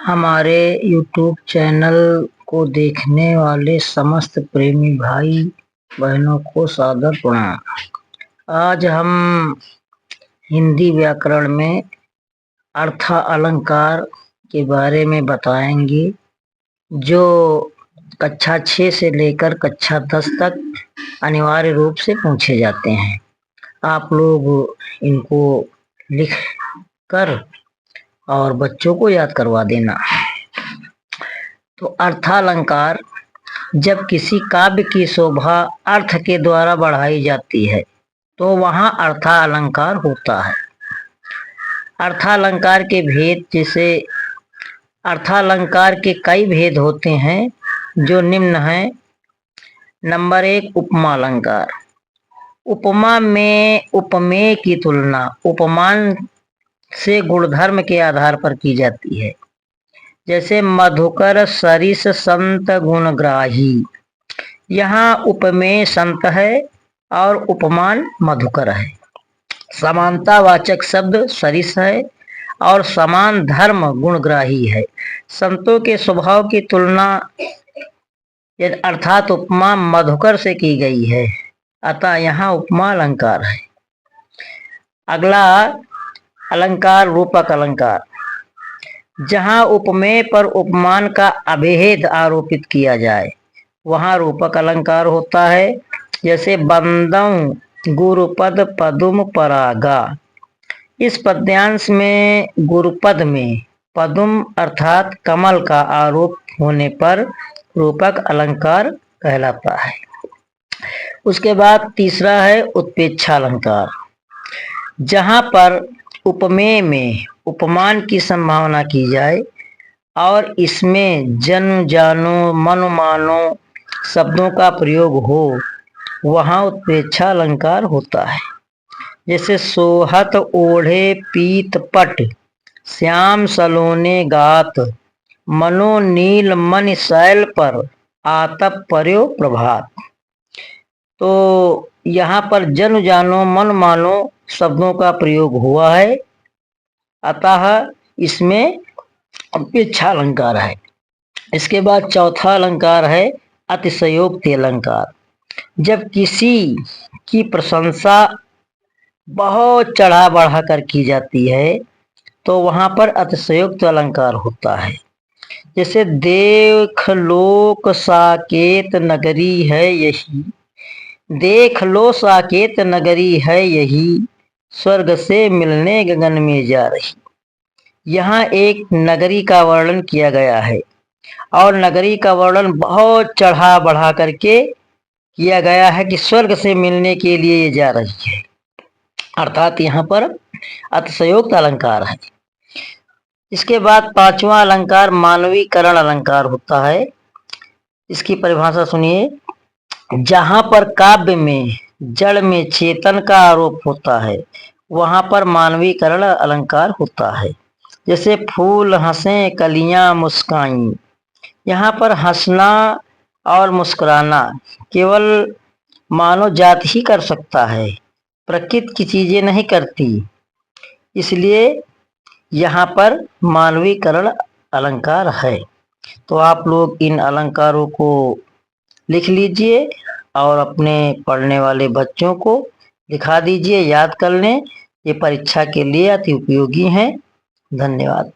हमारे YouTube channel को देखने वाले समस्त प्रेमी भाई बहनों को सादर प्रणाम। आज हम हिंदी व्याकरण में अर्थ अलंकार के बारे में बताएंगे, जो कक्षा 6 से लेकर कक्षा 10 तक अनिवार्य रूप से पूछे जाते हैं। आप लोग इनको लिख कर और बच्चों को याद करवा देना। तो अर्थालंकार, जब किसी काव्य की शोभा अर्थ के द्वारा बढ़ाई जाती है तो वहाँ अर्थालंकार होता है। अर्थालंकार के भेद, जैसे अर्थालंकार के कई भेद होते हैं जो निम्न हैं। नंबर 1, उपमा अलंकार। उपमा में उपमेय की तुलना उपमान से गुणधर्म के आधार पर की जाती है। जैसे मधुकर सरिस संत गुणग्राही, यहाँ उपमेय संत है और उपमान मधुकर है। समानतावाचक शब्द सरिस है और समान धर्म गुणग्राही है। संतों के स्वभाव की तुलना अर्थात उपमा मधुकर से की गई है, अतः यहाँ उपमा अलंकार है। अगला अलंकार रूपक अलंकार, जहाँ उपमेय पर उपमान का अभेद आरोपित किया जाए वहाँ रूपक अलंकार होता है। जैसे बंदं गुरुपद पदुम परागा, इस पद्यांश में गुरुपद में पदुम अर्थात कमल का आरोप होने पर रूपक अलंकार कहलाता है। उसके बाद तीसरा है उत्प्रेक्षा अलंकार, जहाँ पर उपमेय में उपमान की संभावना की जाए और इसमें जन जानो मन मानो शब्दों का प्रयोग हो, वहाँ उत्प्रेक्षा अलंकार होता है। जैसे सोहत ओढ़े पीत पट, श्याम सलोने गात, मनो नील मन शैल पर, आतप पर्यो प्रभात। तो यहाँ पर जन जानो मन मानो शब्दों का प्रयोग हुआ है, अतः इसमें उत्प्रेक्षा अलंकार है। इसके बाद चौथा अलंकार है अतिशयोक्ति अलंकार। जब किसी की प्रशंसा बहुत चढ़ा बढ़ा कर की जाती है तो वहां पर अतिशयोक्ति अलंकार होता है। जैसे देख लोक साकेत नगरी है यही, देख लो साकेत नगरी है यही, स्वर्ग से मिलने गगन में जा रही। यहाँ एक नगरी का वर्णन किया गया है और नगरी का वर्णन बहुत चढ़ा बढ़ा करके किया गया है कि स्वर्ग से मिलने के लिए ये जा रही है, अर्थात यहाँ पर अतिशयोक्ति अलंकार है। इसके बाद पांचवा अलंकार मानवीकरण अलंकार होता है। इसकी परिभाषा सुनिए, जहाँ पर काव्य में जड़ में चेतन का आरोप होता है वहाँ पर मानवीकरण अलंकार होता है। जैसे फूल हंसे कलियां मुस्काई, यहाँ पर हंसना और मुस्कुराना केवल मानव जाति ही कर सकता है, प्रकृति की चीजें नहीं करती, इसलिए यहाँ पर मानवीकरण अलंकार है। तो आप लोग इन अलंकारों को लिख लीजिए और अपने पढ़ने वाले बच्चों को दिखा दीजिए, याद कर लें। ये परीक्षा के लिए अति उपयोगी हैं। धन्यवाद।